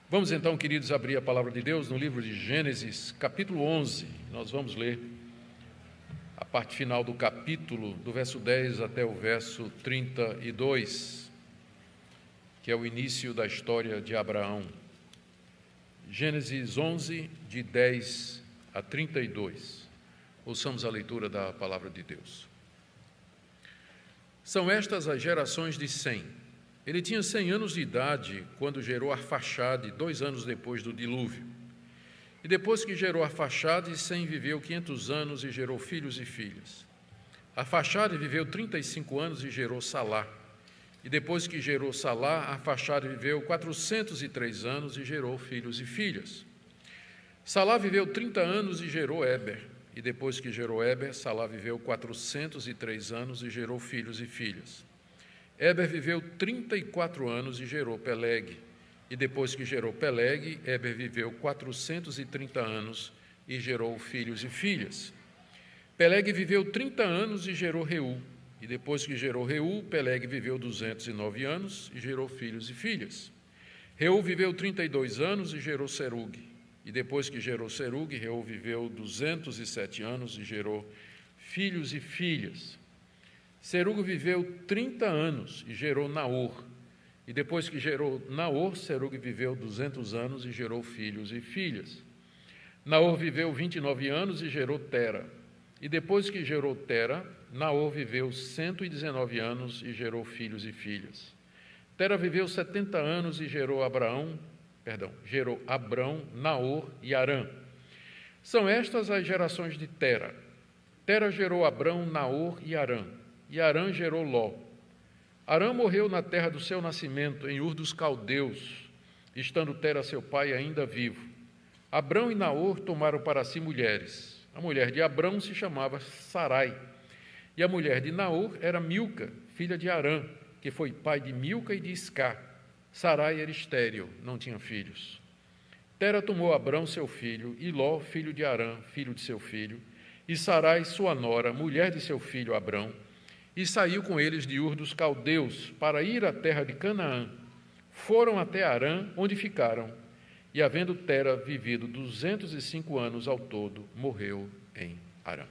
Vamos então, queridos, abrir a palavra de Deus no livro de Gênesis, capítulo 11. Nós vamos ler a parte final do capítulo, do verso 10 até o verso 32, que é o início da história de Abraão. Gênesis 11, de 10 a 32. Ouçamos a leitura da palavra de Deus. São estas as gerações de Sem. Ele tinha 100 anos de idade quando gerou Arfaxade, 2 anos depois do dilúvio. E depois que gerou Arfaxade, Sem viveu 500 anos e gerou filhos e filhas. Arfaxade viveu 35 anos e gerou Salá. E depois que gerou Salá, Arfaxade viveu 403 anos e gerou filhos e filhas. Salá viveu 30 anos e gerou Éber. E depois que gerou Éber, Salá viveu 403 anos e gerou filhos e filhas. Éber viveu 34 anos e gerou Peleg. E depois que gerou Peleg, Éber viveu 430 anos e gerou filhos e filhas. Peleg viveu 30 anos e gerou Reu. E depois que gerou Reu, Peleg viveu 209 anos e gerou filhos e filhas. Reu viveu 32 anos e gerou Serug. E depois que gerou Serug, Reu viveu 207 anos e gerou filhos e filhas. Serug viveu 30 anos e gerou Naor. E depois que gerou Naor, Serug viveu 200 anos e gerou filhos e filhas. Naor viveu 29 anos e gerou Tera. E depois que gerou Tera, Naor viveu 119 anos e gerou filhos e filhas. Tera viveu 70 anos e gerou Abrão, Naor e Harã. São estas as gerações de Tera. Tera gerou Abrão, Naor e Harã. E Harã gerou Ló. Harã morreu na terra do seu nascimento, em Ur dos Caldeus, estando Tera, seu pai, ainda vivo. Abrão e Naor tomaram para si mulheres. A mulher de Abrão se chamava Sarai, e a mulher de Naor era Milca, filha de Harã, que foi pai de Milca e de Iscá. Sarai era estéril, não tinha filhos. Tera tomou Abrão, seu filho, e Ló, filho de Harã, filho de seu filho, e Sarai, sua nora, mulher de seu filho Abrão, e saiu com eles de Ur dos Caldeus para ir à terra de Canaã. Foram até Harã, onde ficaram, e havendo Tera vivido 205 anos ao todo, morreu em Harã.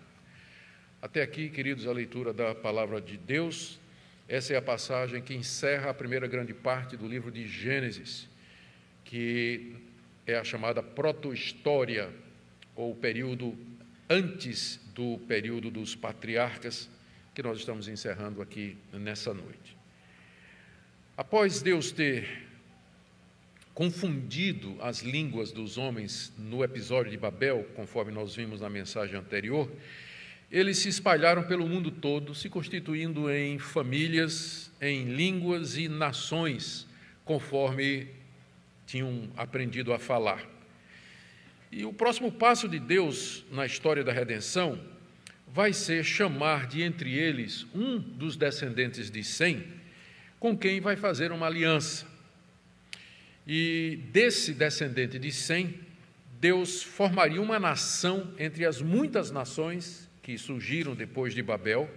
Até aqui, queridos, a leitura da palavra de Deus. Essa é a passagem que encerra a primeira grande parte do livro de Gênesis, que é a chamada proto-história, ou período antes do período dos patriarcas, que nós estamos encerrando aqui nessa noite. Após Deus ter confundido as línguas dos homens no episódio de Babel, conforme nós vimos na mensagem anterior, eles se espalharam pelo mundo todo, se constituindo em famílias, em línguas e nações, conforme tinham aprendido a falar. E o próximo passo de Deus na história da redenção vai ser chamar de entre eles um dos descendentes de Sem, com quem vai fazer uma aliança. E desse descendente de Sem, Deus formaria uma nação entre as muitas nações que surgiram depois de Babel,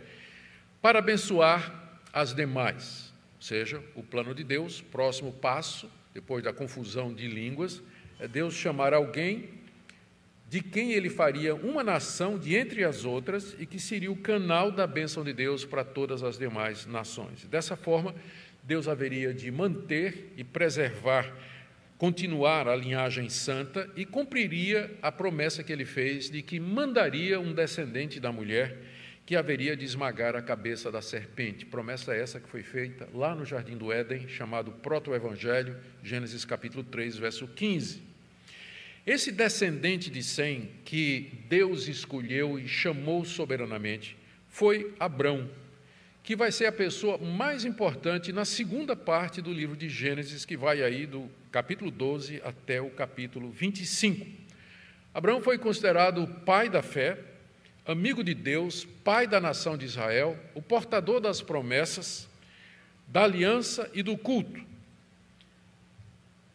para abençoar as demais. Ou seja, o plano de Deus, próximo passo, depois da confusão de línguas, é Deus chamar alguém de quem ele faria uma nação de entre as outras e que seria o canal da bênção de Deus para todas as demais nações. Dessa forma, Deus haveria de manter e preservar, continuar a linhagem santa e cumpriria a promessa que ele fez de que mandaria um descendente da mulher que haveria de esmagar a cabeça da serpente. Promessa essa que foi feita lá no Jardim do Éden, chamado Proto-Evangelho, Gênesis capítulo 3, verso 15. Esse descendente de Sem, que Deus escolheu e chamou soberanamente, foi Abrão, que vai ser a pessoa mais importante na segunda parte do livro de Gênesis, que vai aí do capítulo 12 até o capítulo 25. Abrão foi considerado o pai da fé, amigo de Deus, pai da nação de Israel, o portador das promessas, da aliança e do culto.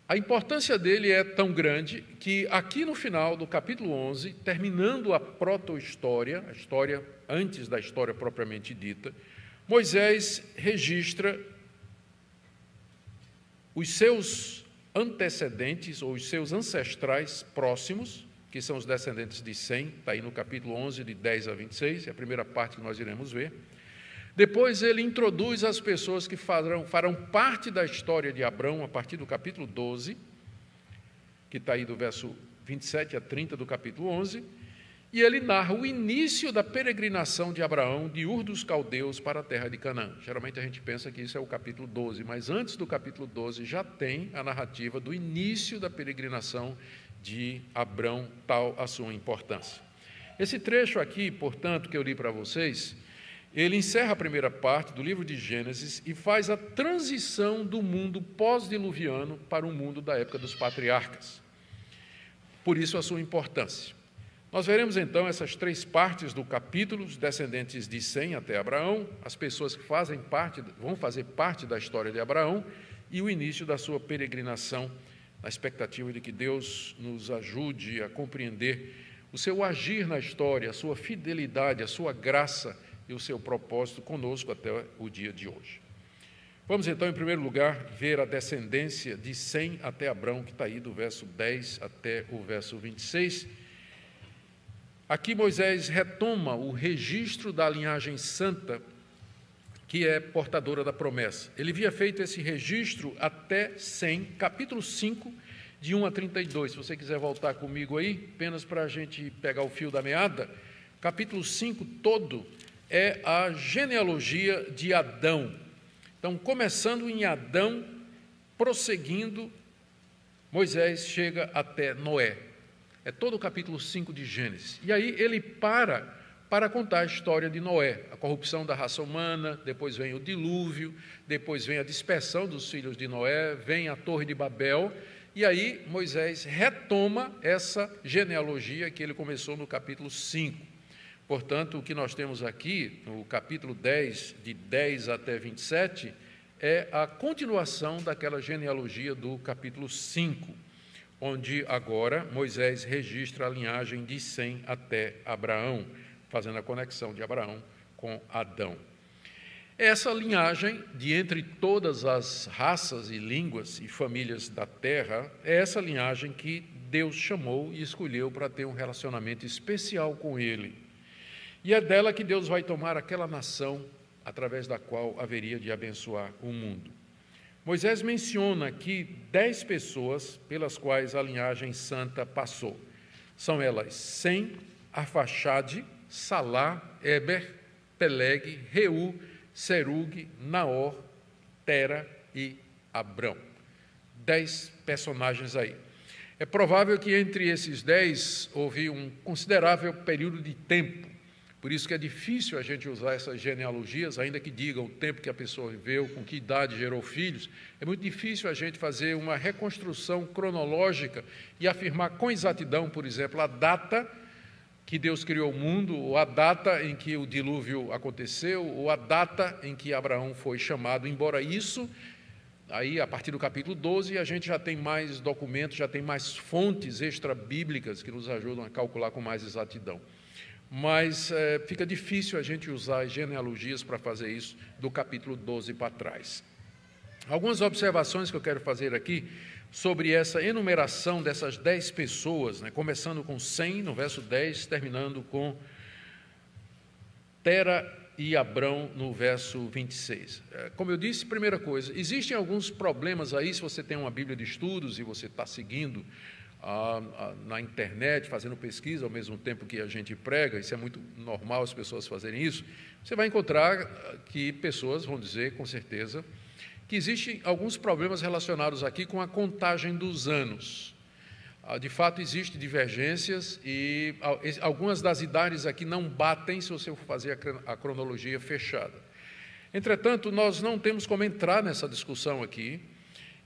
A importância dele é tão grande que aqui no final do capítulo 11, terminando a proto-história, a história antes da história propriamente dita, Moisés registra os seus antecedentes, ou os seus ancestrais próximos, que são os descendentes de Sem, está aí no capítulo 11, de 10 a 26, é a primeira parte que nós iremos ver. Depois ele introduz as pessoas que farão parte da história de Abrão, a partir do capítulo 12, que está aí do verso 27 a 30 do capítulo 11, e ele narra o início da peregrinação de Abraão de Ur dos Caldeus para a terra de Canaã. Geralmente a gente pensa que isso é o capítulo 12, mas antes do capítulo 12 já tem a narrativa do início da peregrinação de Abrão, tal a sua importância. Esse trecho aqui, portanto, que eu li para vocês, ele encerra a primeira parte do livro de Gênesis e faz a transição do mundo pós-diluviano para o mundo da época dos patriarcas. Por isso a sua importância. Nós veremos então essas três partes do capítulo, os descendentes de Sem até Abraão, as pessoas que vão fazer parte da história de Abraão e o início da sua peregrinação, na expectativa de que Deus nos ajude a compreender o seu agir na história, a sua fidelidade, a sua graça e o seu propósito conosco até o dia de hoje. Vamos então, em primeiro lugar, ver a descendência de Sem até Abrão, que está aí do verso 10 até o verso 26. Aqui Moisés retoma o registro da linhagem santa, que é portadora da promessa. Ele havia feito esse registro até Sem, capítulo 5, de 1 a 32. Se você quiser voltar comigo aí, apenas para a gente pegar o fio da meada, capítulo 5 todo é a genealogia de Adão. Então, começando em Adão, prosseguindo, Moisés chega até Noé. É todo o capítulo 5 de Gênesis. E aí ele para contar a história de Noé, a corrupção da raça humana, depois vem o dilúvio, depois vem a dispersão dos filhos de Noé, vem a Torre de Babel, e aí Moisés retoma essa genealogia que ele começou no capítulo 5. Portanto, o que nós temos aqui, no capítulo 10, de 10 até 27, é a continuação daquela genealogia do capítulo 5, onde agora Moisés registra a linhagem de Sem até Abraão, fazendo a conexão de Abraão com Adão. Essa linhagem, de entre todas as raças e línguas e famílias da terra, é essa linhagem que Deus chamou e escolheu para ter um relacionamento especial com ele. E é dela que Deus vai tomar aquela nação através da qual haveria de abençoar o mundo. Moisés menciona aqui 10 pessoas pelas quais a linhagem santa passou. São elas Sem, Arfaxade, Salá, Eber, Peleg, Reu, Serug, Naor, Tera e Abrão. 10 personagens aí. É provável que entre esses 10 houve um considerável período de tempo. Por isso que é difícil a gente usar essas genealogias, ainda que digam o tempo que a pessoa viveu, com que idade gerou filhos. É muito difícil a gente fazer uma reconstrução cronológica e afirmar com exatidão, por exemplo, a data que Deus criou o mundo, ou a data em que o dilúvio aconteceu, ou a data em que Abraão foi chamado, embora isso, aí a partir do capítulo 12, a gente já tem mais documentos, já tem mais fontes extra-bíblicas que nos ajudam a calcular com mais exatidão. Mas fica difícil a gente usar as genealogias para fazer isso do capítulo 12 para trás. Algumas observações que eu quero fazer aqui sobre essa enumeração dessas 10 pessoas, né, começando com Sem, no verso 10, terminando com Tera e Abrão, no verso 26. Como eu disse, primeira coisa, existem alguns problemas aí, se você tem uma Bíblia de estudos e você está seguindo na internet, fazendo pesquisa ao mesmo tempo que a gente prega, isso é muito normal as pessoas fazerem isso, você vai encontrar que pessoas vão dizer, com certeza, que existem alguns problemas relacionados aqui com a contagem dos anos. De fato, existem divergências e algumas das idades aqui não batem se você for fazer a cronologia fechada. Entretanto, nós não temos como entrar nessa discussão aqui,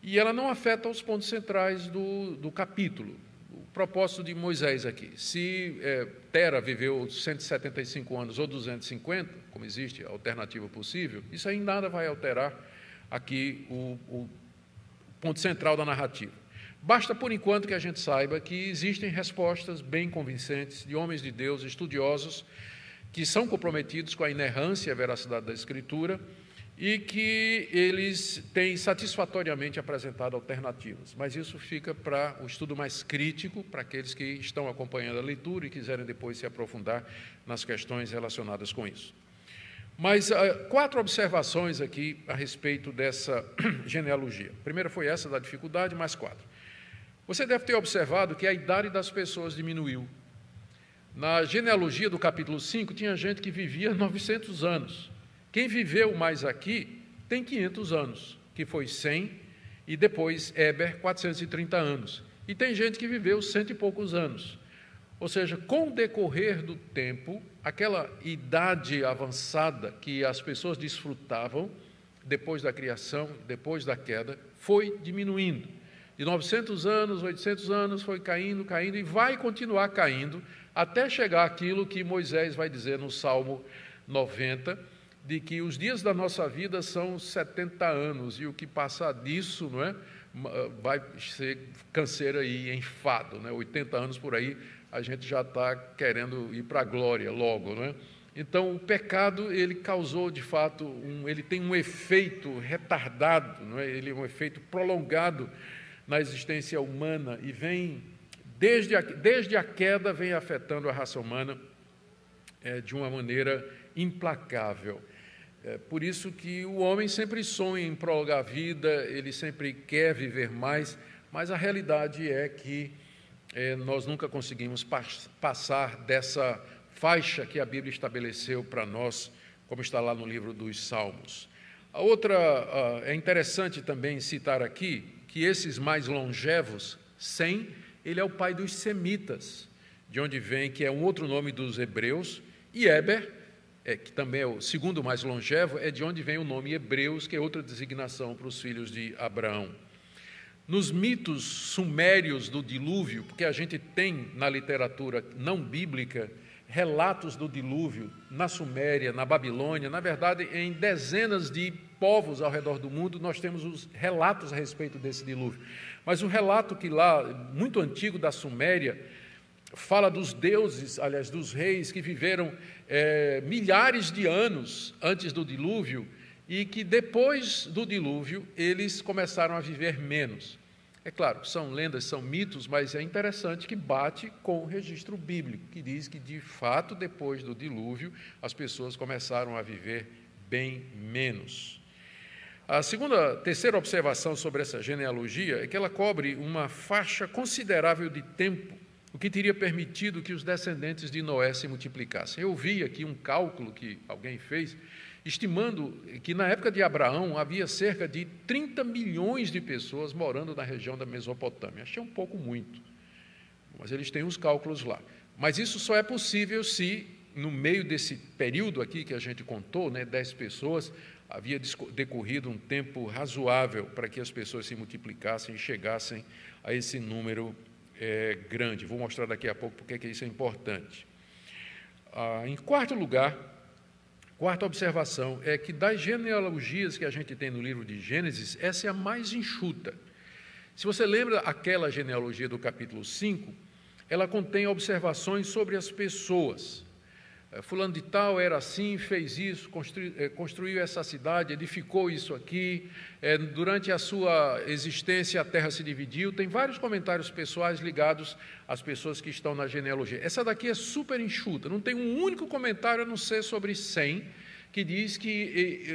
e ela não afeta os pontos centrais do capítulo. O propósito de Moisés aqui. Se Tera viveu 175 anos ou 250, como existe a alternativa possível, isso aí em nada vai alterar aqui o ponto central da narrativa. Basta, por enquanto, que a gente saiba que existem respostas bem convincentes de homens de Deus, estudiosos, que são comprometidos com a inerrância e a veracidade da Escritura, e que eles têm satisfatoriamente apresentado alternativas. Mas isso fica para o estudo mais crítico, para aqueles que estão acompanhando a leitura e quiserem depois se aprofundar nas questões relacionadas com isso. Mas 4 observações aqui a respeito dessa genealogia. A primeira foi essa da dificuldade, mais 4. Você deve ter observado que a idade das pessoas diminuiu. Na genealogia do capítulo 5, tinha gente que vivia 900 anos. Quem viveu mais aqui tem 500 anos, que foi Sem, e depois Éber, 430 anos. E tem gente que viveu 100 e poucos anos. Ou seja, com o decorrer do tempo, aquela idade avançada que as pessoas desfrutavam, depois da criação, depois da queda, foi diminuindo. De 900 anos, 800 anos, foi caindo, caindo, e vai continuar caindo, até chegar àquilo que Moisés vai dizer no Salmo 90, de que os dias da nossa vida são 70 anos, e o que passar disso, não é, vai ser canseira e enfado, né? 80 anos por aí, a gente já está querendo ir para a glória logo, não é? Então, o pecado, ele causou, de fato, ele tem um efeito retardado, não é? Ele é um efeito prolongado na existência humana e vem, desde a queda, vem afetando a raça humana de uma maneira implacável. Por isso que o homem sempre sonha em prolongar a vida, ele sempre quer viver mais, mas a realidade é que nós nunca conseguimos passar dessa faixa que a Bíblia estabeleceu para nós, como está lá no livro dos Salmos. A outra, é interessante também citar aqui, que esses mais longevos, Sem, ele é o pai dos semitas, de onde vem, que é um outro nome dos hebreus, e Éber, que também é o segundo mais longevo, é de onde vem o nome Hebreus, que é outra designação para os filhos de Abraão. Nos mitos sumérios do dilúvio, porque a gente tem na literatura não bíblica relatos do dilúvio na Suméria, na Babilônia, na verdade, em dezenas de povos ao redor do mundo, nós temos os relatos a respeito desse dilúvio. Mas o relato que lá, muito antigo da Suméria, fala dos deuses, aliás, dos reis que viveram milhares de anos antes do dilúvio e que depois do dilúvio eles começaram a viver menos. É claro, são lendas, são mitos, mas é interessante que bate com o registro bíblico, que diz que, de fato, depois do dilúvio, as pessoas começaram a viver bem menos. A terceira observação sobre essa genealogia é que ela cobre uma faixa considerável de tempo, o que teria permitido que os descendentes de Noé se multiplicassem. Eu vi aqui um cálculo que alguém fez, estimando que na época de Abraão havia cerca de 30 milhões de pessoas morando na região da Mesopotâmia. Achei um pouco muito, mas eles têm os cálculos lá. Mas isso só é possível se, no meio desse período aqui que a gente contou, 10 pessoas, havia decorrido um tempo razoável para que as pessoas se multiplicassem e chegassem a esse número grande. Vou mostrar daqui a pouco porque isso é importante. Em quarto lugar, quarta observação é que das genealogias que a gente tem no livro de Gênesis, essa é a mais enxuta. Se você lembra aquela genealogia do capítulo 5, ela contém observações sobre as pessoas. Fulano de tal era assim, fez isso, construiu essa cidade, edificou isso aqui, durante a sua existência a terra se dividiu. Tem vários comentários pessoais ligados às pessoas que estão na genealogia. Essa daqui é super enxuta, não tem um único comentário a não ser sobre Sem, que diz que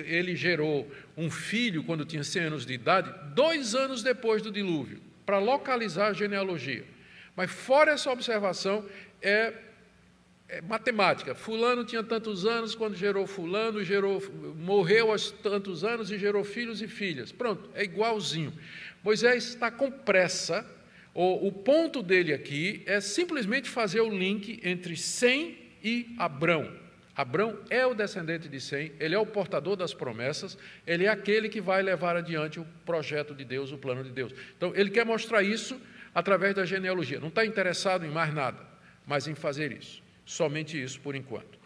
ele gerou um filho quando tinha 100 anos de idade, 2 anos depois do dilúvio, para localizar a genealogia. Mas fora essa observação, é matemática. Fulano tinha tantos anos quando gerou fulano, morreu aos tantos anos e gerou filhos e filhas. Pronto, é igualzinho. Moisés está com pressa, o ponto dele aqui é simplesmente fazer o link entre Sem e Abrão. Abrão é o descendente de Sem, ele é o portador das promessas, ele é aquele que vai levar adiante o projeto de Deus, o plano de Deus. Então, ele quer mostrar isso através da genealogia. Não está interessado em mais nada, mas em fazer isso. Somente isso, por enquanto.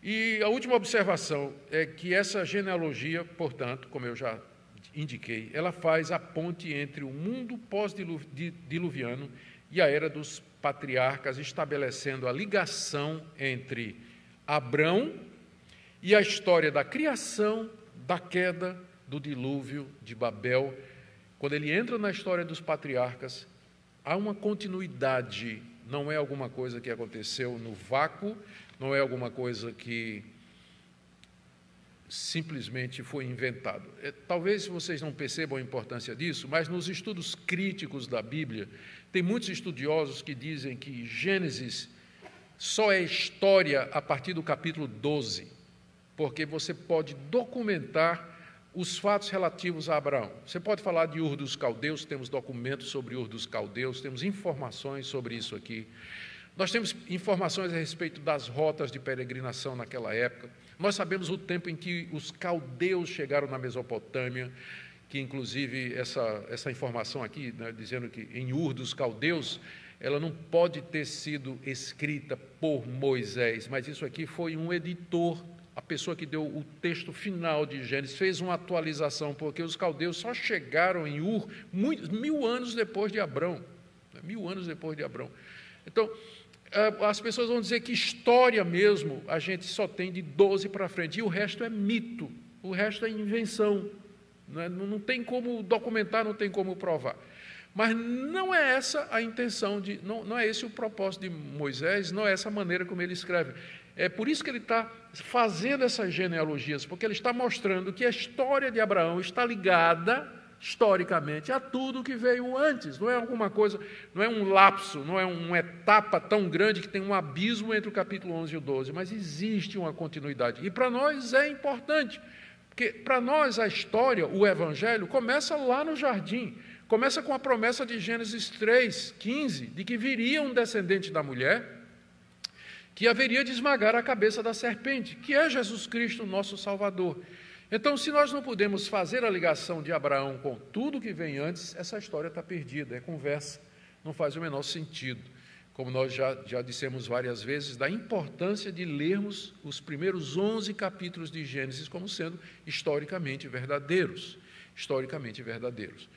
E a última observação é que essa genealogia, portanto, como eu já indiquei, ela faz a ponte entre o mundo pós-diluviano e a era dos patriarcas, estabelecendo a ligação entre Abrão e a história da criação, da queda do dilúvio de Babel. Quando ele entra na história dos patriarcas, há uma continuidade, não é alguma coisa que aconteceu no vácuo, não é alguma coisa que simplesmente foi inventado. Talvez vocês não percebam a importância disso, mas nos estudos críticos da Bíblia, tem muitos estudiosos que dizem que Gênesis só é história a partir do capítulo 12, porque você pode documentar os fatos relativos a Abraão. Você pode falar de Ur dos Caldeus, temos documentos sobre Ur dos Caldeus, temos informações sobre isso aqui. Nós temos informações a respeito das rotas de peregrinação naquela época. Nós sabemos o tempo em que os caldeus chegaram na Mesopotâmia, que inclusive essa informação aqui, né, dizendo que em Ur dos Caldeus, ela não pode ter sido escrita por Moisés, mas isso aqui foi um editor, a pessoa que deu o texto final de Gênesis, fez uma atualização, porque os caldeus só chegaram em Ur 1000 anos depois de Abrão. 1000 anos depois de Abrão. Então, as pessoas vão dizer que história mesmo a gente só tem de 12 para frente, e o resto é mito, o resto é invenção. Não tem como documentar, não tem como provar. Mas não é essa a intenção, não é esse o propósito de Moisés, não é essa a maneira como ele escreve. É por isso que ele está fazendo essas genealogias, porque ele está mostrando que a história de Abraão está ligada, historicamente, a tudo que veio antes. Não é alguma coisa, não é um lapso, não é uma etapa tão grande que tem um abismo entre o capítulo 11 e o 12, mas existe uma continuidade. E para nós é importante, porque para nós a história, o Evangelho, começa lá no jardim. Começa com a promessa de Gênesis 3:15, de que viria um descendente da mulher, que haveria de esmagar a cabeça da serpente, que é Jesus Cristo, nosso Salvador. Então, se nós não podemos fazer a ligação de Abraão com tudo que vem antes, essa história está perdida, é conversa, não faz o menor sentido. Como nós já dissemos várias vezes, da importância de lermos os primeiros 11 capítulos de Gênesis como sendo historicamente verdadeiros. Historicamente verdadeiros.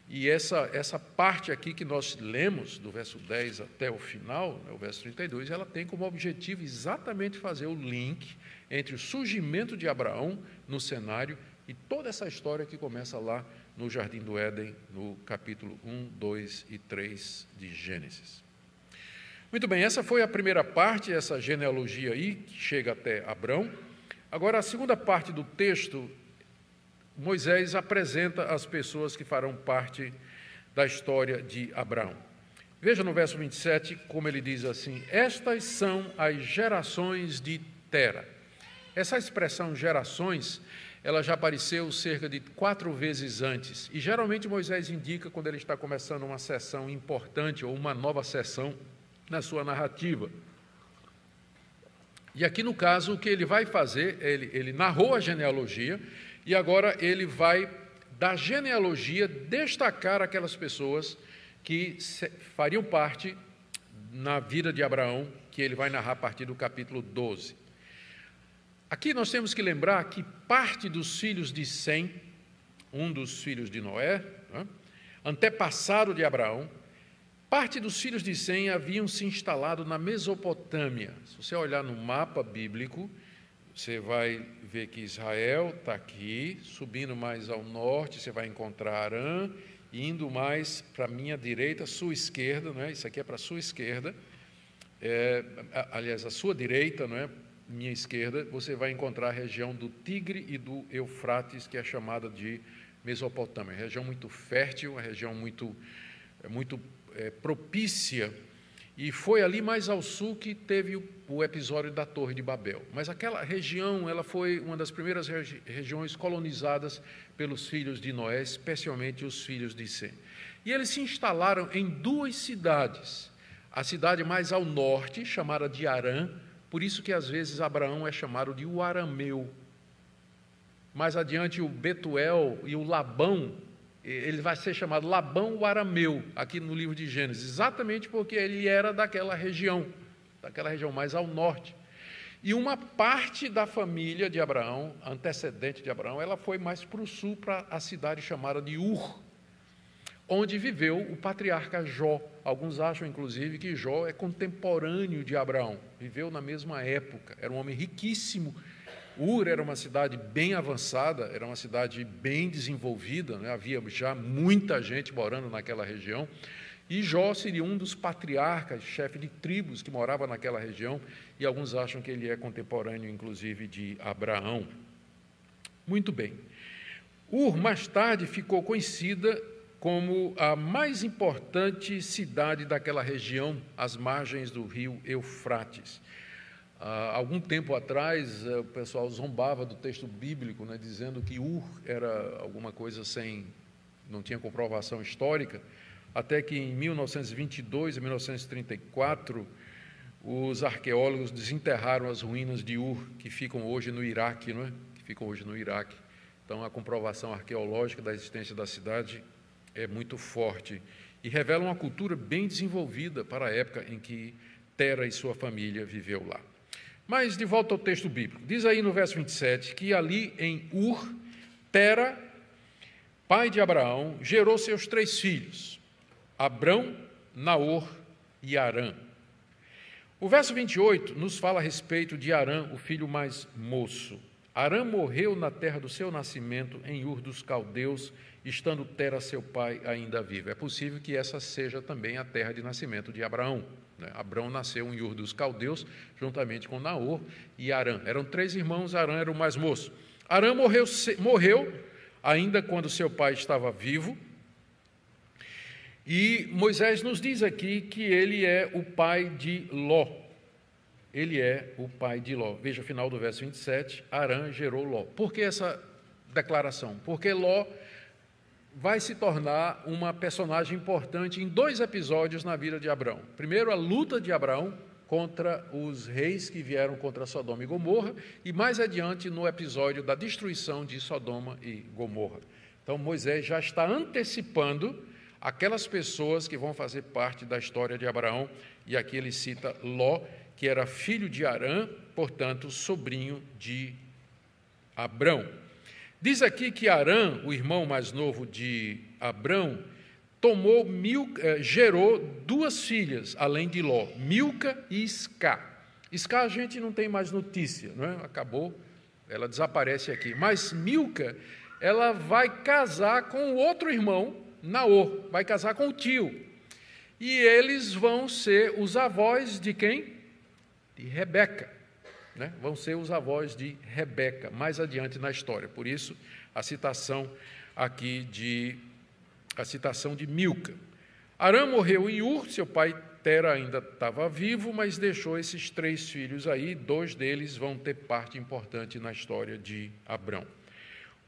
E essa parte aqui que nós lemos, do verso 10 até o final, o verso 32, ela tem como objetivo exatamente fazer o link entre o surgimento de Abraão no cenário e toda essa história que começa lá no Jardim do Éden, no capítulo 1, 2 e 3 de Gênesis. Muito bem, essa foi a primeira parte, essa genealogia aí, que chega até Abrão. Agora, a segunda parte do texto, Moisés apresenta as pessoas que farão parte da história de Abraão. Veja no verso 27 como ele diz assim: estas são as gerações de Tera. Essa expressão gerações, ela já apareceu cerca de 4 vezes antes, e geralmente Moisés indica quando ele está começando uma sessão importante ou uma nova sessão na sua narrativa. E aqui no caso o que ele vai fazer, ele narrou a genealogia, e agora ele vai, da genealogia, destacar aquelas pessoas que fariam parte na vida de Abraão, que ele vai narrar a partir do capítulo 12. Aqui nós temos que lembrar que parte dos filhos de Sem, um dos filhos de Noé, né, antepassado de Abraão, parte dos filhos de Sem haviam se instalado na Mesopotâmia. Se você olhar no mapa bíblico, você vai ver que Israel está aqui, subindo mais ao norte, você vai encontrar Arã, indo mais para a minha direita, sua esquerda, não é? Isso aqui é para a sua esquerda, aliás, a sua direita, não é? Minha esquerda, você vai encontrar a região do Tigre e do Eufrates, que é chamada de Mesopotâmia. Região muito fértil, uma região muito propícia. E foi ali mais ao sul que teve o episódio da Torre de Babel. Mas aquela região, ela foi uma das primeiras regiões colonizadas pelos filhos de Noé, especialmente os filhos de Sem. E eles se instalaram em 2 cidades. A cidade mais ao norte, chamada de Harã, por isso que às vezes Abraão é chamado de o arameu. Mais adiante o Betuel e o Labão, ele vai ser chamado Labão o arameu, aqui no livro de Gênesis, exatamente porque ele era daquela região mais ao norte. E uma parte da família de Abraão, antecedente de Abraão, ela foi mais para o sul, para a cidade chamada de Ur, onde viveu o patriarca Jó. Alguns acham, inclusive, que Jó é contemporâneo de Abraão, viveu na mesma época, era um homem riquíssimo, Ur era uma cidade bem avançada, era uma cidade bem desenvolvida, né? Havia já muita gente morando naquela região, e Jó seria um dos patriarcas, chefe de tribos que morava naquela região, e alguns acham que ele é contemporâneo, inclusive, de Abraão. Muito bem. Ur, mais tarde, ficou conhecida como a mais importante cidade daquela região, às margens do rio Eufrates. Algum tempo atrás, o pessoal zombava do texto bíblico, né, dizendo que Ur era alguma coisa não tinha comprovação histórica, até que em 1922 e 1934, os arqueólogos desenterraram as ruínas de Ur, que ficam hoje no Iraque, não é? Que ficam hoje no Iraque. Então, a comprovação arqueológica da existência da cidade é muito forte e revela uma cultura bem desenvolvida para a época em que Tera e sua família viveu lá. Mas, de volta ao texto bíblico, diz aí no verso 27 que ali em Ur, Tera, pai de Abraão, gerou seus 3 filhos, Abrão, Naor e Harã. O verso 28 nos fala a respeito de Harã, o filho mais moço. Harã morreu na terra do seu nascimento, em Ur dos Caldeus, estando Tera, seu pai, ainda vivo. É possível que essa seja também a terra de nascimento de Abraão. Abrão nasceu em Ur dos Caldeus, juntamente com Naor e Harã. Eram 3 irmãos, Harã era o mais moço. Harã morreu ainda quando seu pai estava vivo, e Moisés nos diz aqui que ele é o pai de Ló. Ele é o pai de Ló. Veja o final do verso 27, Harã gerou Ló. Por que essa declaração? Porque Ló vai se tornar uma personagem importante em 2 episódios na vida de Abrão. Primeiro, a luta de Abraão contra os reis que vieram contra Sodoma e Gomorra, e mais adiante no episódio da destruição de Sodoma e Gomorra. Então, Moisés já está antecipando aquelas pessoas que vão fazer parte da história de Abraão, e aqui ele cita Ló, que era filho de Harã, portanto, sobrinho de Abrão. Diz aqui que Harã, o irmão mais novo de Abrão, gerou 2 filhas, além de Ló, Milca e Iscá. Iscá a gente não tem mais notícia, não é? Acabou, ela desaparece aqui. Mas Milca, ela vai casar com o outro irmão, Naor, vai casar com o tio. E eles vão ser os avós de quem? De Rebeca. Né? Vão ser os avós de Rebeca, mais adiante na história. Por isso, a citação aqui de Milca. Harã morreu em Ur, seu pai Tera ainda estava vivo, mas deixou esses 3 filhos aí, 2 deles vão ter parte importante na história de Abrão.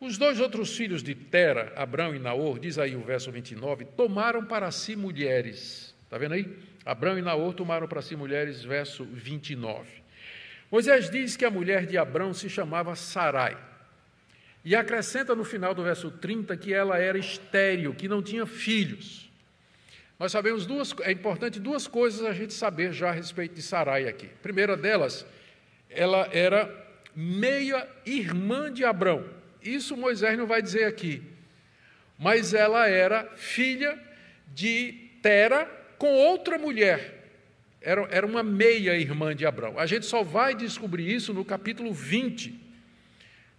Os 2 outros filhos de Tera, Abrão e Naor, diz aí o verso 29, tomaram para si mulheres. Está vendo aí? Abrão e Naor tomaram para si mulheres, verso 29. Moisés diz que a mulher de Abrão se chamava Sarai. E acrescenta no final do verso 30 que ela era estéril, que não tinha filhos. Nós sabemos é importante 2 coisas a gente saber já a respeito de Sarai aqui. A primeira delas, ela era meia-irmã de Abrão. Isso Moisés não vai dizer aqui. Mas ela era filha de Tera com outra mulher. Era uma meia-irmã de Abrão. A gente só vai descobrir isso no capítulo 20.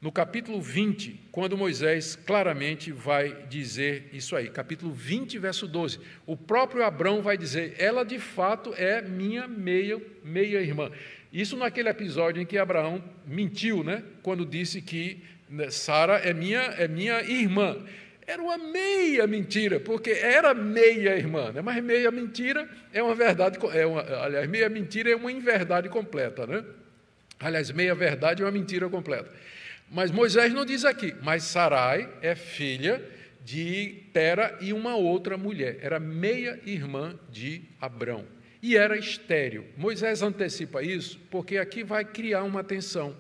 No capítulo 20, quando Moisés claramente vai dizer isso aí. Capítulo 20, verso 12. O próprio Abrão vai dizer, ela de fato é minha meia-irmã. Isso naquele episódio em que Abraão mentiu, né? Quando disse que Sara é minha irmã. Era uma meia mentira, porque era meia irmã, né? Mas meia mentira é uma verdade, aliás, meia mentira é uma inverdade completa, né? Aliás, meia verdade é uma mentira completa. Mas Moisés não diz aqui, mas Sarai é filha de Tera e uma outra mulher, era meia irmã de Abrão, e era estéril. Moisés antecipa isso porque aqui vai criar uma tensão.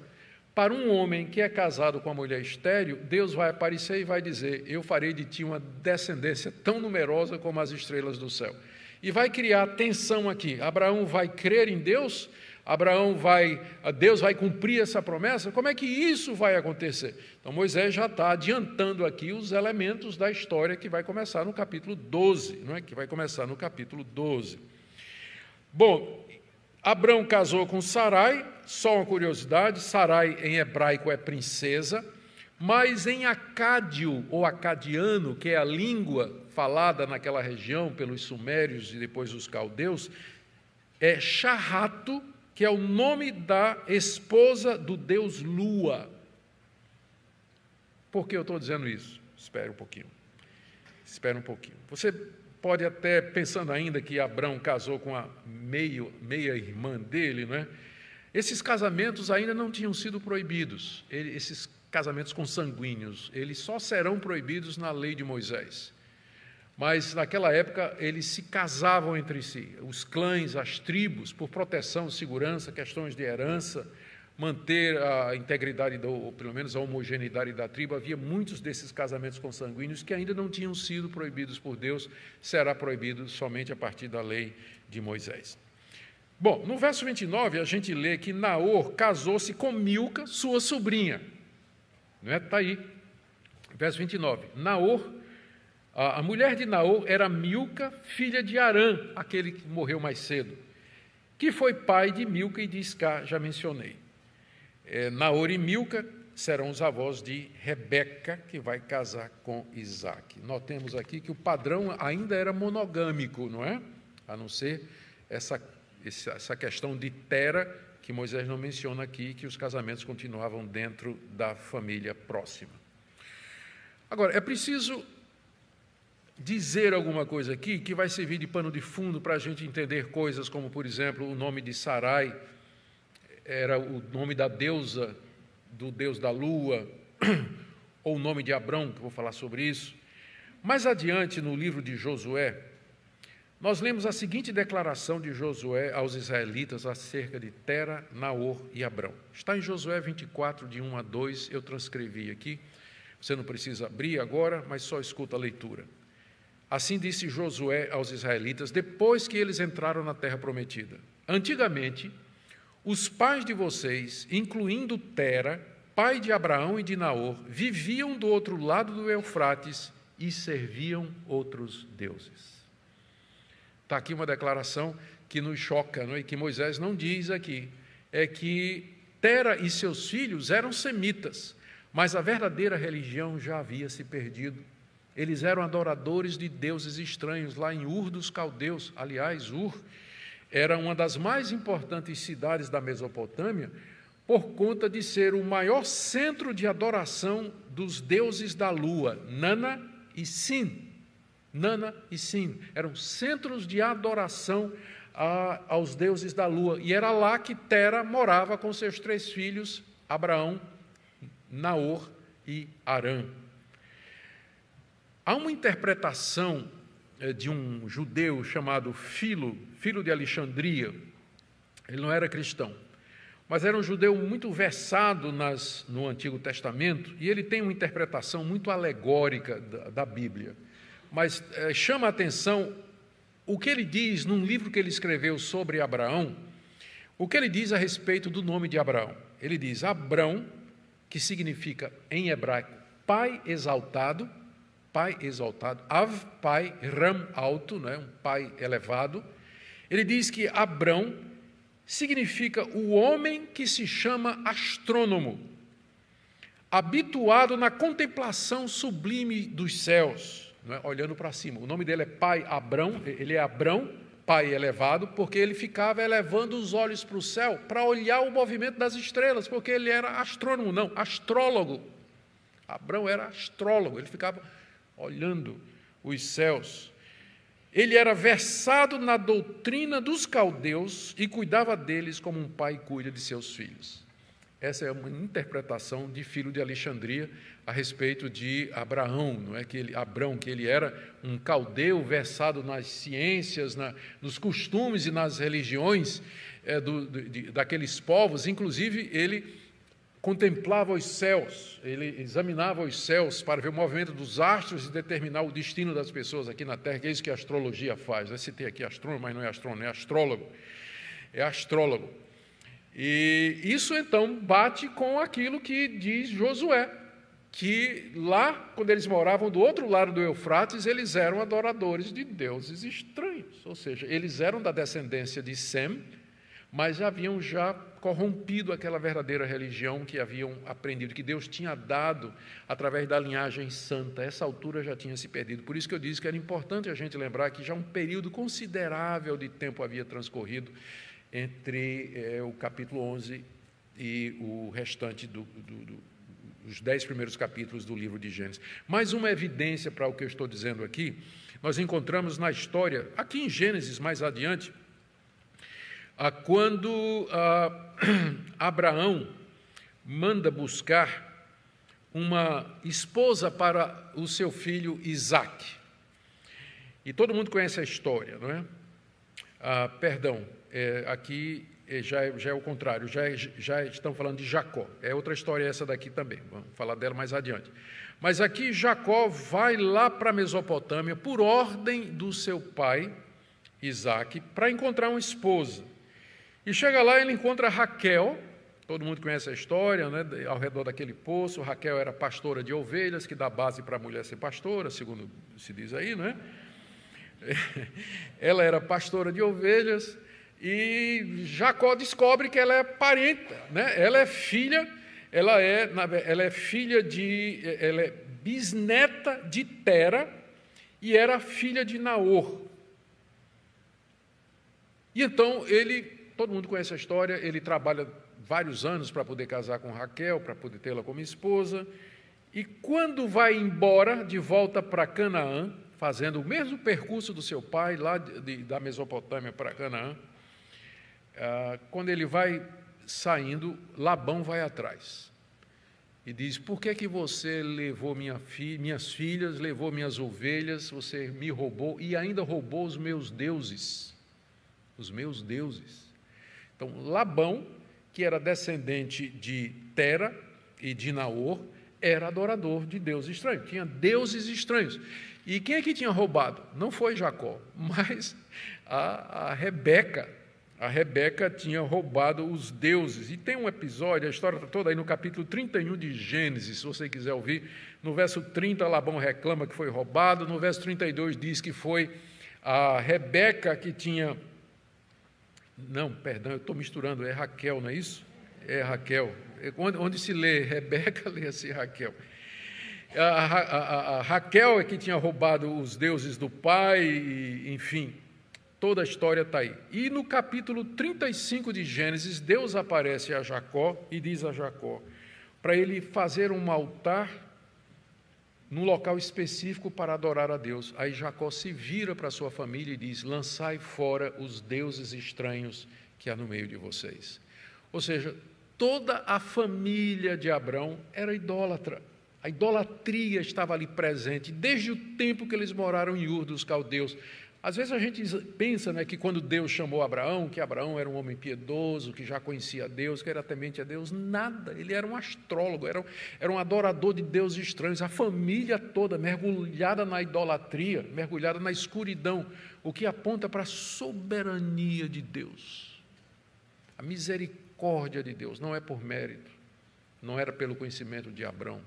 Para um homem que é casado com uma mulher estéril, Deus vai aparecer e vai dizer, eu farei de ti uma descendência tão numerosa como as estrelas do céu. E vai criar tensão aqui. Abraão vai crer em Deus? Deus vai cumprir essa promessa? Como é que isso vai acontecer? Então Moisés já está adiantando aqui os elementos da história que vai começar no capítulo 12, não é? Que vai começar no capítulo 12. Bom, Abrão casou com Sarai, só uma curiosidade, Sarai em hebraico é princesa, mas em acádio ou acadiano, que é a língua falada naquela região pelos sumérios e depois os caldeus, é Charrato, que é o nome da esposa do deus Lua. Por que eu estou dizendo isso? Espera um pouquinho. Você pode até, pensando ainda que Abrão casou com a meia-irmã dele, não é? Esses casamentos ainda não tinham sido proibidos, esses casamentos consanguíneos, eles só serão proibidos na lei de Moisés. Mas, naquela época, eles se casavam entre si, os clãs, as tribos, por proteção, segurança, questões de herança, manter a integridade, ou pelo menos a homogeneidade da tribo. Havia muitos desses casamentos consanguíneos que ainda não tinham sido proibidos por Deus, será proibido somente a partir da lei de Moisés. Bom, no verso 29, a gente lê que Naor casou-se com Milca, sua sobrinha. Não é? Está aí, verso 29. A mulher de Naor era Milca, filha de Arã, aquele que morreu mais cedo, que foi pai de Milca e de Isca, já mencionei. Naor e Milca serão os avós de Rebeca, que vai casar com Isaac. Notemos aqui que o padrão ainda era monogâmico, não é? A não ser essa questão de Tera, que Moisés não menciona aqui, que os casamentos continuavam dentro da família próxima. Agora, é preciso dizer alguma coisa aqui que vai servir de pano de fundo para a gente entender coisas como, por exemplo, o nome de Sarai era o nome da deusa, do deus da lua, ou o nome de Abrão, que eu vou falar sobre isso. Mais adiante, no livro de Josué, nós lemos a seguinte declaração de Josué aos israelitas acerca de Tera, Naor e Abrão. Está em Josué 24, de 1 a 2, eu transcrevi aqui. Você não precisa abrir agora, mas só escuta a leitura. Assim disse Josué aos israelitas, depois que eles entraram na terra prometida. Antigamente, os pais de vocês, incluindo Tera, pai de Abraão e de Naor, viviam do outro lado do Eufrates e serviam outros deuses. Está aqui uma declaração que nos choca, não é? E que Moisés não diz aqui. É que Tera e seus filhos eram semitas, mas a verdadeira religião já havia se perdido. Eles eram adoradores de deuses estranhos lá em Ur dos Caldeus. Aliás, Ur era uma das mais importantes cidades da Mesopotâmia por conta de ser o maior centro de adoração dos deuses da lua, Nana e Sin. Nana e Sin eram centros de adoração aos deuses da lua. E era lá que Tera morava com seus 3 filhos, Abraão, Naor e Arã. Há uma interpretação de um judeu chamado Filo de Alexandria. Ele não era cristão, mas era um judeu muito versado no Antigo Testamento, e ele tem uma interpretação muito alegórica da Bíblia. Mas chama a atenção o que ele diz num livro que ele escreveu sobre Abraão, o que ele diz a respeito do nome de Abraão. Ele diz, Abrão, que significa em hebraico pai exaltado, Av, pai, Ram, alto, né, um pai elevado. Ele diz que Abrão significa o homem que se chama astrônomo, habituado na contemplação sublime dos céus, não é, olhando para cima. O nome dele é pai Abrão, ele é Abrão, pai elevado, porque ele ficava elevando os olhos para o céu para olhar o movimento das estrelas, porque ele era astrônomo, não, astrólogo. Abrão era astrólogo, ele ficava olhando os céus. Ele era versado na doutrina dos caldeus e cuidava deles como um pai cuida de seus filhos. Essa é uma interpretação de Filo de Alexandria a respeito de Abraão, não é? Abrão, que ele era um caldeu versado nas ciências, nos costumes e nas religiões daqueles povos. Inclusive, ele contemplava os céus, ele examinava os céus para ver o movimento dos astros e determinar o destino das pessoas aqui na Terra, que é isso que a astrologia faz. Eu citei aqui astrônomo, mas não é astrônomo, é astrólogo. É astrólogo. E isso, então, bate com aquilo que diz Josué, que lá, quando eles moravam do outro lado do Eufrates, eles eram adoradores de deuses estranhos, ou seja, eles eram da descendência de Sem, mas haviam já corrompido aquela verdadeira religião que haviam aprendido, que Deus tinha dado através da linhagem santa. Essa altura já tinha se perdido. Por isso que eu disse que era importante a gente lembrar que já um período considerável de tempo havia transcorrido entre o capítulo 11 e o restante os 10 primeiros capítulos do livro de Gênesis. Mais uma evidência para o que eu estou dizendo aqui, nós encontramos na história, aqui em Gênesis, mais adiante, quando Abraão manda buscar uma esposa para o seu filho Isaque. E todo mundo conhece a história, não é? Aqui já é o contrário, já estão falando de Jacó. É outra história essa daqui também, vamos falar dela mais adiante. Mas aqui Jacó vai lá para a Mesopotâmia, por ordem do seu pai, Isaque, para encontrar uma esposa. E chega lá, ele encontra Raquel, todo mundo conhece a história, né? Ao redor daquele poço. Raquel era pastora de ovelhas, que dá base para a mulher ser pastora, segundo se diz aí, não é? Ela era pastora de ovelhas, e Jacó descobre que ela é parenta, né? Ela é bisneta de Tera, e era filha de Naor. E então todo mundo conhece a história, ele trabalha vários anos para poder casar com Raquel, para poder tê-la como esposa, e quando vai embora de volta para Canaã, fazendo o mesmo percurso do seu pai, lá da Mesopotâmia para Canaã, quando ele vai saindo, Labão vai atrás e diz: por que você levou minhas filhas, levou minhas ovelhas, você me roubou e ainda roubou os meus deuses? Os meus deuses. Então, Labão, que era descendente de Tera e de Naor, era adorador de deuses estranhos, tinha deuses estranhos. E quem é que tinha roubado? Não foi Jacó, mas a Rebeca. A Rebeca tinha roubado os deuses. E tem um episódio, a história está toda aí no capítulo 31 de Gênesis, se você quiser ouvir. No verso 30, Labão reclama que foi roubado. No verso 32 diz que foi a Rebeca que tinha... Não, perdão, eu estou misturando, é Raquel, não é isso? É Raquel. Onde se lê Rebeca, lê-se Raquel. A Raquel é que tinha roubado os deuses do pai, e, enfim, toda a história está aí. E no capítulo 35 de Gênesis, Deus aparece a Jacó e diz a Jacó para ele fazer um altar num local específico para adorar a Deus. Aí Jacó se vira para a sua família e diz: lançai fora os deuses estranhos que há no meio de vocês. Ou seja, toda a família de Abrão era idólatra. A idolatria estava ali presente desde o tempo que eles moraram em Ur dos Caldeus. Às vezes a gente pensa, né, que quando Deus chamou Abraão, que Abraão era um homem piedoso, que já conhecia Deus, que era temente a Deus. Nada, ele era um astrólogo, era um adorador de deuses estranhos. A família toda mergulhada na idolatria, mergulhada na escuridão, o que aponta para a soberania de Deus. A misericórdia de Deus não é por mérito, não era pelo conhecimento de Abrão,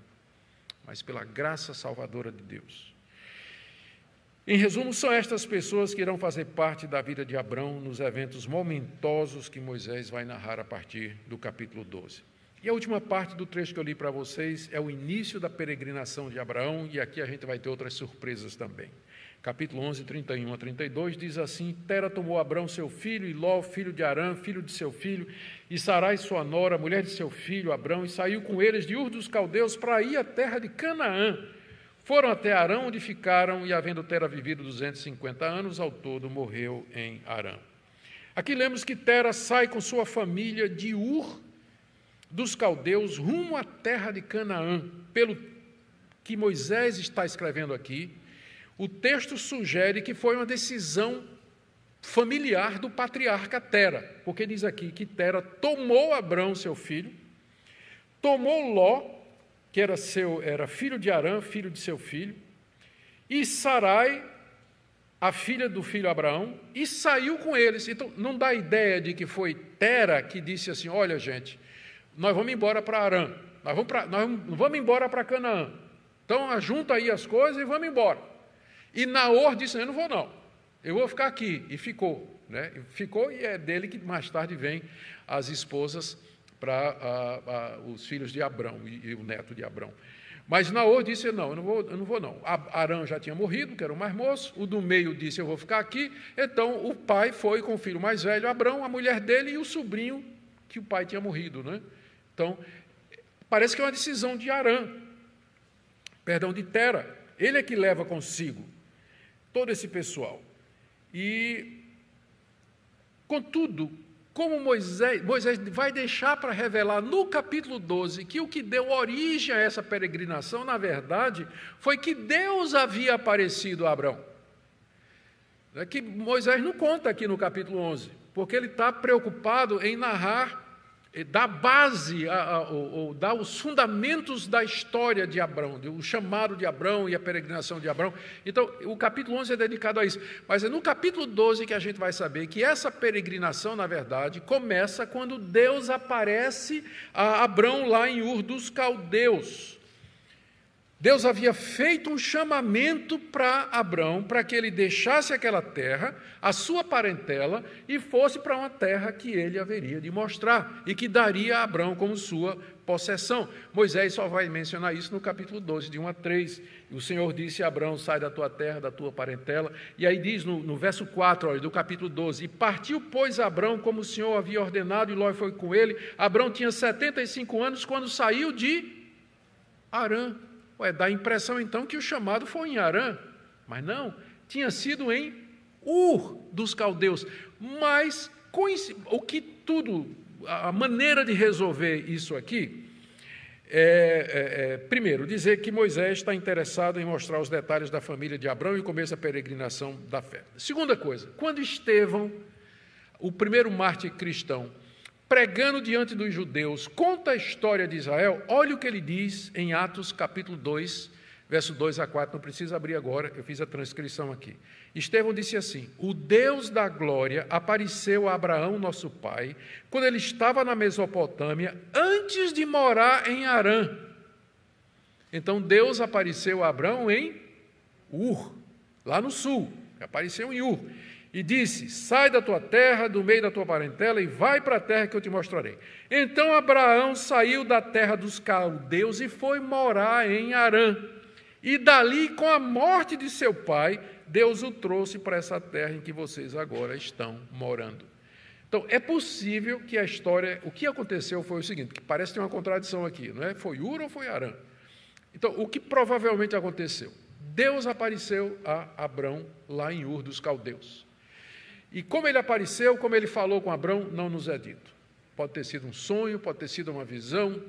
mas pela graça salvadora de Deus. Em resumo, são estas pessoas que irão fazer parte da vida de Abrão nos eventos momentosos que Moisés vai narrar a partir do capítulo 12. E a última parte do trecho que eu li para vocês é o início da peregrinação de Abraão, e aqui a gente vai ter outras surpresas também. Capítulo 11, 31 a 32, diz assim: Tera tomou Abrão seu filho, e Ló, filho de Arã, filho de seu filho, e Sarai sua nora, mulher de seu filho Abrão, e saiu com eles de Ur dos Caldeus para ir à terra de Canaã. Foram até Arã, onde ficaram, e havendo Tera vivido 250 anos, ao todo morreu em Arã. Aqui lemos que Tera sai com sua família de Ur dos Caldeus rumo à terra de Canaã. Pelo que Moisés está escrevendo aqui, o texto sugere que foi uma decisão familiar do patriarca Tera, porque diz aqui que Tera tomou Abrão, seu filho, tomou Ló, que era filho de Arã, filho de seu filho, e Sarai, a filha do filho Abraão, e saiu com eles. Então, não dá ideia de que foi Tera que disse assim: olha, gente, nós vamos embora para Arã, nós vamos embora para Canaã. Então, ajunta aí as coisas e vamos embora. E Naor disse: eu não vou não. eu vou ficar aqui. E ficou, né? Ficou, e é dele que mais tarde vem as esposas para os filhos de Abrão e o neto de Abrão. Mas Naor disse, não, eu não vou não. Arã já tinha morrido, que era o mais moço, o do meio disse, eu vou ficar aqui. Então o pai foi com o filho mais velho, Abrão, a mulher dele e o sobrinho que o pai tinha morrido, né? Então, parece que é uma decisão de de Tera. Ele é que leva consigo todo esse pessoal. E, contudo, como Moisés vai deixar para revelar no capítulo 12 que o que deu origem a essa peregrinação, na verdade, foi que Deus havia aparecido a Abrão. É que Moisés não conta aqui no capítulo 11, porque ele está preocupado em narrar, dar base, ou dar os fundamentos da história de Abrão, o chamado de Abrão e a peregrinação de Abrão. Então, o capítulo 11 é dedicado a isso. Mas é no capítulo 12 que a gente vai saber que essa peregrinação, na verdade, começa quando Deus aparece a Abrão lá em Ur dos Caldeus. Deus havia feito um chamamento para Abrão, para que ele deixasse aquela terra, a sua parentela, e fosse para uma terra que ele haveria de mostrar, e que daria a Abrão como sua possessão. Moisés só vai mencionar isso no capítulo 12, de 1 a 3. O Senhor disse a Abrão, sai da tua terra, da tua parentela. E aí diz no verso 4, olha, do capítulo 12, e partiu, pois, Abrão, como o Senhor havia ordenado, e Ló foi com ele. Abrão tinha 75 anos quando saiu de Harã. Dá a impressão, então, que o chamado foi em Harã, mas não, tinha sido em Ur dos Caldeus. Mas, a maneira de resolver isso aqui primeiro, dizer que Moisés está interessado em mostrar os detalhes da família de Abrão e o começo da peregrinação da fé. Segunda coisa, quando Estevão, o primeiro mártir cristão, pregando diante dos judeus, conta a história de Israel, olha o que ele diz em Atos capítulo 2, verso 2 a 4, não precisa abrir agora, eu fiz a transcrição aqui. Estevão disse assim, o Deus da glória apareceu a Abraão, nosso pai, quando ele estava na Mesopotâmia, antes de morar em Harã. Então Deus apareceu a Abraão em Ur, lá no sul, apareceu em Ur. E disse, sai da tua terra, do meio da tua parentela, e vai para a terra que eu te mostrarei. Então Abraão saiu da terra dos caldeus e foi morar em Harã. E dali, com a morte de seu pai, Deus o trouxe para essa terra em que vocês agora estão morando. Então, é possível que a história, o que aconteceu foi o seguinte, que parece ter uma contradição aqui, não é? Foi Ur ou foi Harã? Então, o que provavelmente aconteceu? Deus apareceu a Abrão lá em Ur dos Caldeus. E como ele apareceu, como ele falou com Abrão, não nos é dito. Pode ter sido um sonho, pode ter sido uma visão,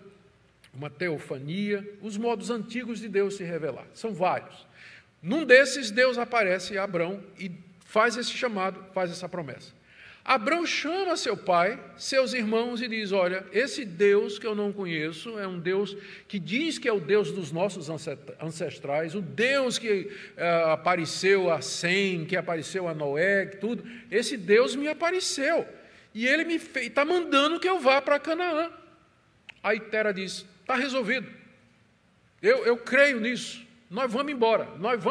uma teofania, os modos antigos de Deus se revelar. São vários. Num desses, Deus aparece a Abrão e faz esse chamado, faz essa promessa. Abrão chama seu pai, seus irmãos e diz, olha, esse Deus que eu não conheço é um Deus que diz que é o Deus dos nossos ancestrais, o Deus que apareceu a Sem, que apareceu a Noé, tudo, esse Deus me apareceu e ele me está mandando que eu vá para Canaã. Aí Tera diz, está resolvido, eu creio nisso, nós vamos embora, nós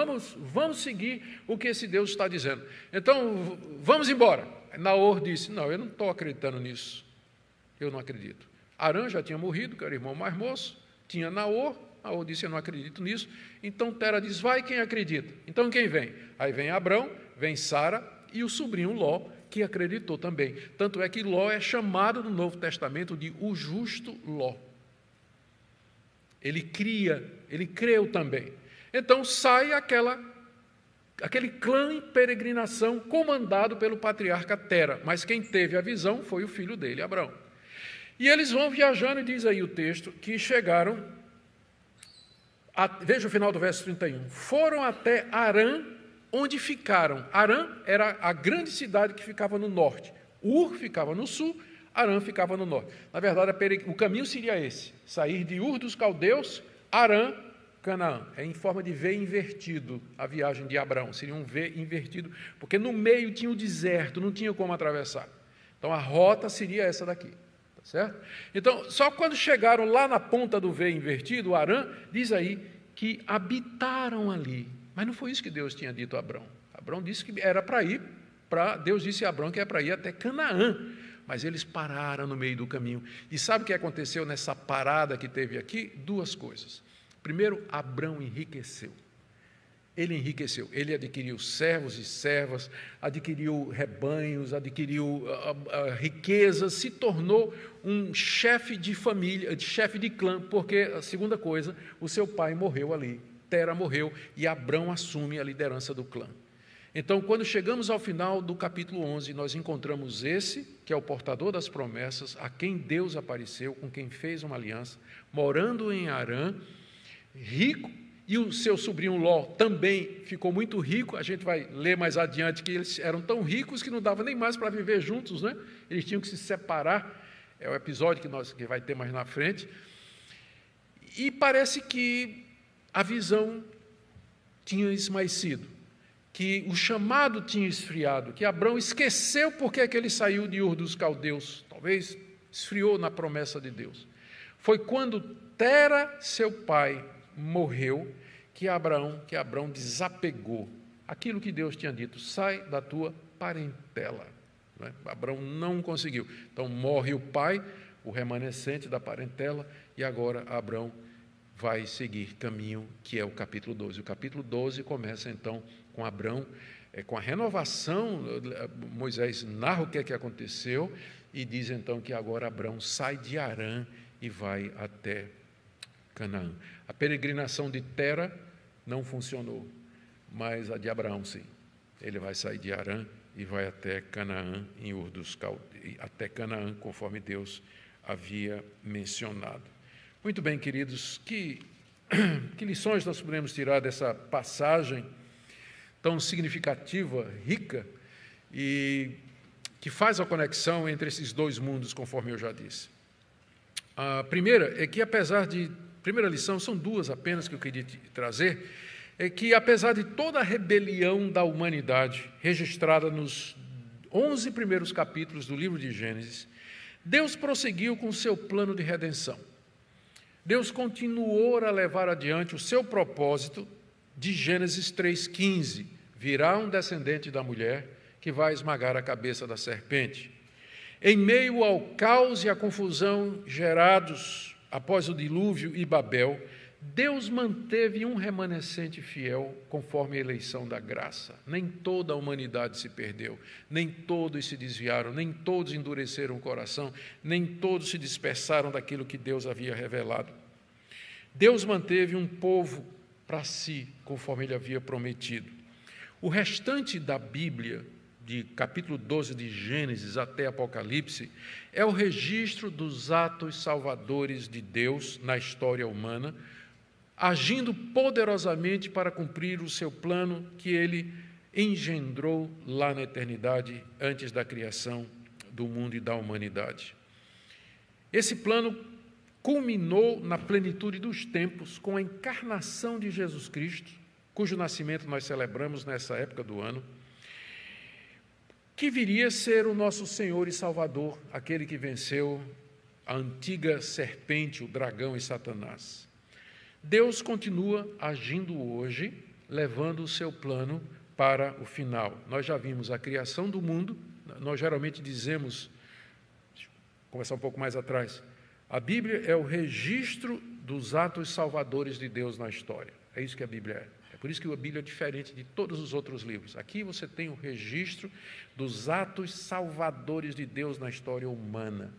vamos seguir o que esse Deus está dizendo, então vamos embora. Naor disse, não, eu não estou acreditando nisso, eu não acredito. Harã já tinha morrido, que era o irmão mais moço, tinha Naor disse, eu não acredito nisso, então Tera diz, vai quem acredita, então quem vem? Aí vem Abrão, vem Sara e o sobrinho Ló, que acreditou também, tanto é que Ló é chamado no Novo Testamento de o justo Ló. Ele creu também. Então sai aquele clã em peregrinação comandado pelo patriarca Tera, mas quem teve a visão foi o filho dele, Abrão. E eles vão viajando, e diz aí o texto, que chegaram, veja o final do verso 31, foram até Harã, onde ficaram. Harã era a grande cidade que ficava no norte, Ur ficava no sul, Harã ficava no norte. Na verdade, o caminho seria esse, sair de Ur dos Caldeus, Harã, Canaã, é em forma de V invertido a viagem de Abrão, seria um V invertido, porque no meio tinha o deserto, não tinha como atravessar. Então a rota seria essa daqui, tá certo? Então, só quando chegaram lá na ponta do V invertido, Harã, diz aí que habitaram ali, mas não foi isso que Deus tinha dito a Abrão. Abrão disse que era para ir, Deus disse a Abrão que é para ir até Canaã, mas eles pararam no meio do caminho. E sabe o que aconteceu nessa parada que teve aqui? Duas coisas. Primeiro, Abrão enriqueceu. Ele enriqueceu, ele adquiriu servos e servas, adquiriu rebanhos, adquiriu riquezas, se tornou um chefe de família, chefe de clã, porque, a segunda coisa, o seu pai morreu ali, Tera morreu, e Abrão assume a liderança do clã. Então, quando chegamos ao final do capítulo 11, nós encontramos esse, que é o portador das promessas, a quem Deus apareceu, com quem fez uma aliança, morando em Harã, rico, e o seu sobrinho Ló também ficou muito rico. A gente vai ler mais adiante que eles eram tão ricos que não dava nem mais para viver juntos, né? Eles tinham que se separar. É o episódio que vai ter mais na frente. E parece que a visão tinha esmaecido, que o chamado tinha esfriado, que Abrão esqueceu porque é que ele saiu de Ur dos Caldeus. Talvez esfriou na promessa de Deus. Foi quando Tera, seu pai, morreu, que Abrão desapegou aquilo que Deus tinha dito, sai da tua parentela. Não é? Abrão não conseguiu. Então morre o pai, o remanescente da parentela, e agora Abrão vai seguir caminho, que é o capítulo 12. O capítulo 12 começa então com Abrão, com a renovação. Moisés narra o que é que aconteceu e diz então que agora Abrão sai de Harã e vai até Canaã. A peregrinação de Tera não funcionou, mas a de Abraão sim. Ele vai sair de Harã e vai até Canaã, em Ur dos Caldeus, até Canaã, conforme Deus havia mencionado. Muito bem, queridos, que lições nós podemos tirar dessa passagem tão significativa, rica, e que faz a conexão entre esses dois mundos, conforme eu já disse. A primeira é que, primeira lição, são duas apenas que eu queria trazer, é que, apesar de toda a rebelião da humanidade registrada nos 11 primeiros capítulos do livro de Gênesis, Deus prosseguiu com o seu plano de redenção. Deus continuou a levar adiante o seu propósito de Gênesis 3,15. Virá um descendente da mulher que vai esmagar a cabeça da serpente. Em meio ao caos e à confusão gerados após o dilúvio e Babel, Deus manteve um remanescente fiel conforme a eleição da graça. Nem toda a humanidade se perdeu, nem todos se desviaram, nem todos endureceram o coração, nem todos se dispersaram daquilo que Deus havia revelado. Deus manteve um povo para si, conforme Ele havia prometido. O restante da Bíblia, de capítulo 12 de Gênesis até Apocalipse, é o registro dos atos salvadores de Deus na história humana, agindo poderosamente para cumprir o seu plano que Ele engendrou lá na eternidade, antes da criação do mundo e da humanidade. Esse plano culminou na plenitude dos tempos com a encarnação de Jesus Cristo, cujo nascimento nós celebramos nessa época do ano, que viria a ser o nosso Senhor e Salvador, aquele que venceu a antiga serpente, o dragão e Satanás. Deus continua agindo hoje, levando o seu plano para o final. Nós já vimos a criação do mundo, nós geralmente dizemos, deixa eu conversar um pouco mais atrás, a Bíblia é o registro dos atos salvadores de Deus na história. É isso que a Bíblia é. É por isso que a Bíblia é diferente de todos os outros livros. Aqui você tem o registro dos atos salvadores de Deus na história humana,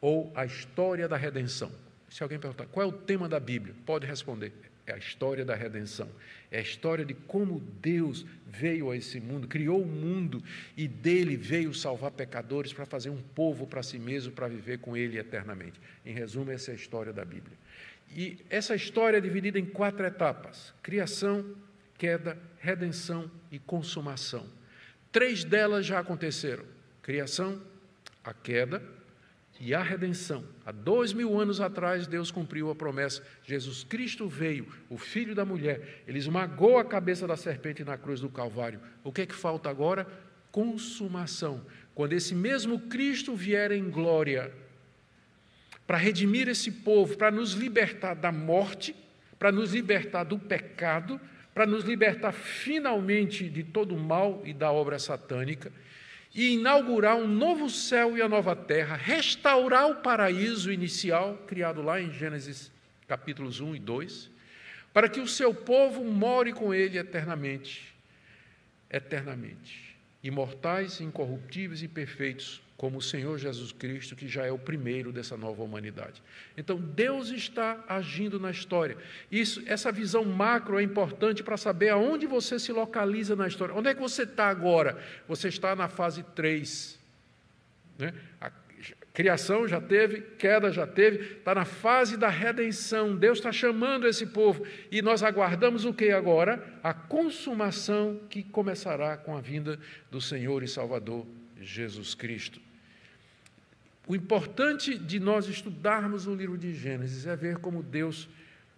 ou a história da redenção. Se alguém perguntar, qual é o tema da Bíblia? Pode responder, é a história da redenção. É a história de como Deus veio a esse mundo, criou o mundo e dele veio salvar pecadores para fazer um povo para si mesmo, para viver com ele eternamente. Em resumo, essa é a história da Bíblia. E essa história é dividida em 4 etapas: criação, queda, redenção e consumação. 3 delas já aconteceram: criação, a queda e a redenção. Há 2000 anos atrás, Deus cumpriu a promessa. Jesus Cristo veio, o Filho da mulher, ele esmagou a cabeça da serpente na cruz do Calvário. O que é que falta agora? Consumação. Quando esse mesmo Cristo vier em glória, para redimir esse povo, para nos libertar da morte, para nos libertar do pecado, para nos libertar finalmente de todo o mal e da obra satânica, e inaugurar um novo céu e a nova terra, restaurar o paraíso inicial, criado lá em Gênesis capítulos 1 e 2, para que o seu povo more com ele eternamente, imortais, incorruptíveis e perfeitos, como o Senhor Jesus Cristo, que já é o primeiro dessa nova humanidade. Então, Deus está agindo na história. Essa visão macro é importante para saber aonde você se localiza na história. Onde é que você está agora? Você está na fase 3. Né? A criação já teve, queda já teve, está na fase da redenção. Deus está chamando esse povo. E nós aguardamos o que agora? A consumação que começará com a vinda do Senhor e Salvador Jesus Cristo. O importante de nós estudarmos o livro de Gênesis é ver como Deus,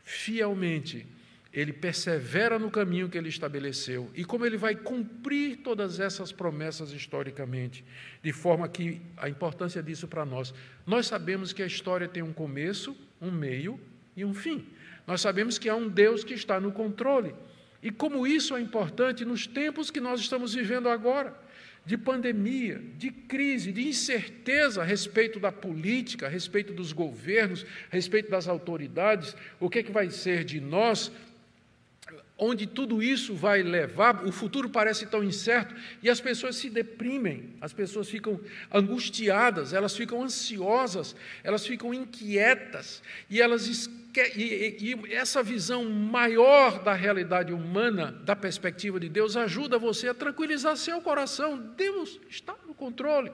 fielmente, Ele persevera no caminho que Ele estabeleceu e como Ele vai cumprir todas essas promessas historicamente, de forma que a importância disso para nós. Nós sabemos que a história tem um começo, um meio e um fim. Nós sabemos que há um Deus que está no controle. E como isso é importante nos tempos que nós estamos vivendo agora, de pandemia, de crise, de incerteza a respeito da política, a respeito dos governos, a respeito das autoridades, o que vai ser de nós, onde tudo isso vai levar, o futuro parece tão incerto, e as pessoas se deprimem, as pessoas ficam angustiadas, elas ficam ansiosas, elas ficam inquietas, e essa visão maior da realidade humana, da perspectiva de Deus, ajuda você a tranquilizar seu coração. Deus está no controle.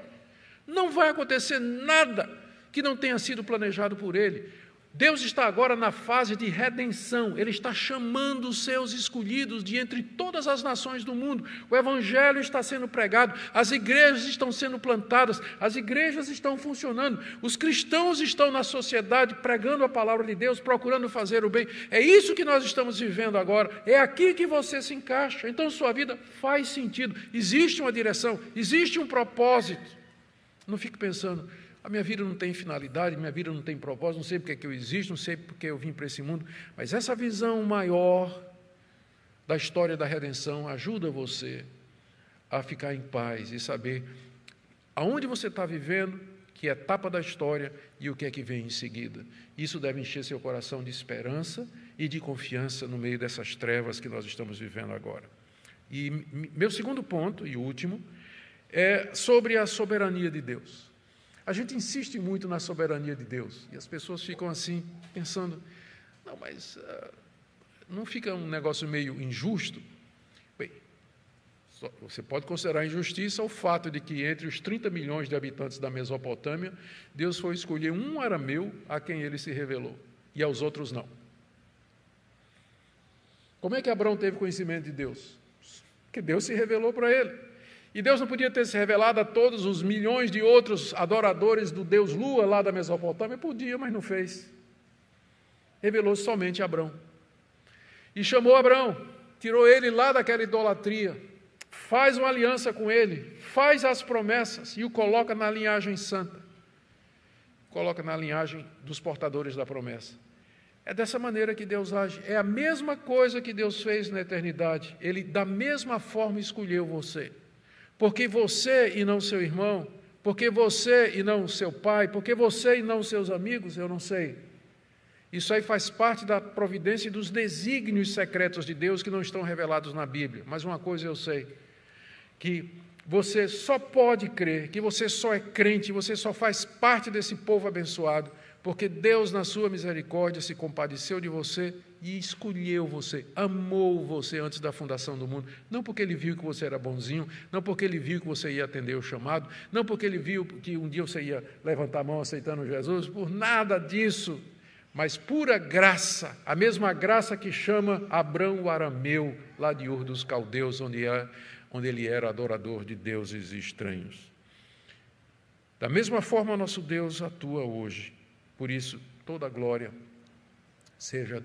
Não vai acontecer nada que não tenha sido planejado por Ele. Deus está agora na fase de redenção. Ele está chamando os seus escolhidos de entre todas as nações do mundo. O Evangelho está sendo pregado, as igrejas estão sendo plantadas, as igrejas estão funcionando, os cristãos estão na sociedade pregando a palavra de Deus, procurando fazer o bem. É isso que nós estamos vivendo agora, é aqui que você se encaixa. Então sua vida faz sentido, existe uma direção, existe um propósito. Não fique pensando: a minha vida não tem finalidade, minha vida não tem propósito, não sei porque que eu existo, não sei porque eu vim para esse mundo. Mas essa visão maior da história da redenção ajuda você a ficar em paz e saber aonde você está vivendo, que etapa da história e o que é que vem em seguida. Isso deve encher seu coração de esperança e de confiança no meio dessas trevas que nós estamos vivendo agora. E meu segundo ponto, e último, é sobre a soberania de Deus. A gente insiste muito na soberania de Deus, e as pessoas ficam assim, pensando: não, mas não fica um negócio meio injusto? Bem, você pode considerar injustiça o fato de que entre os 30 milhões de habitantes da Mesopotâmia, Deus foi escolher um arameu a quem Ele se revelou, e aos outros não. Como é que Abrão teve conhecimento de Deus? Porque Deus se revelou para ele. E Deus não podia ter se revelado a todos os milhões de outros adoradores do Deus Lua lá da Mesopotâmia? Podia, mas não fez. Revelou-se somente a Abrão. E chamou Abrão, tirou ele lá daquela idolatria, faz uma aliança com ele, faz as promessas e o coloca na linhagem santa. Coloca na linhagem dos portadores da promessa. É dessa maneira que Deus age. É a mesma coisa que Deus fez na eternidade. Ele, da mesma forma, escolheu você. Porque você e não seu irmão, porque você e não seu pai, porque você e não seus amigos, eu não sei. Isso aí faz parte da providência e dos desígnios secretos de Deus que não estão revelados na Bíblia. Mas uma coisa eu sei, que você só pode crer, que você só é crente, você só faz parte desse povo abençoado, porque Deus, na sua misericórdia, se compadeceu de você e escolheu você, amou você antes da fundação do mundo, não porque Ele viu que você era bonzinho, não porque Ele viu que você ia atender o chamado, não porque Ele viu que um dia você ia levantar a mão aceitando Jesus, por nada disso, mas pura graça, a mesma graça que chama Abrão o arameu, lá de Ur dos Caldeus, onde ele era adorador de deuses estranhos. Da mesma forma, nosso Deus atua hoje. Por isso, toda a glória seja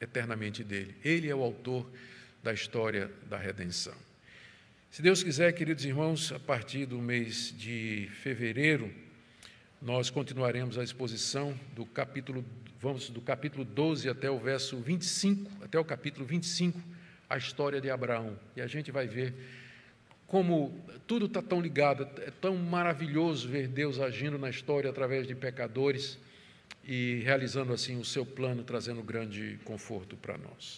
eternamente dele. Ele é o autor da história da redenção. Se Deus quiser, queridos irmãos, a partir do mês de fevereiro, nós continuaremos a exposição do capítulo vamos do capítulo 12 até o verso 25, até o capítulo 25, a história de Abraão. E a gente vai ver como tudo está tão ligado, é tão maravilhoso ver Deus agindo na história através de pecadores e realizando assim o seu plano, trazendo grande conforto para nós.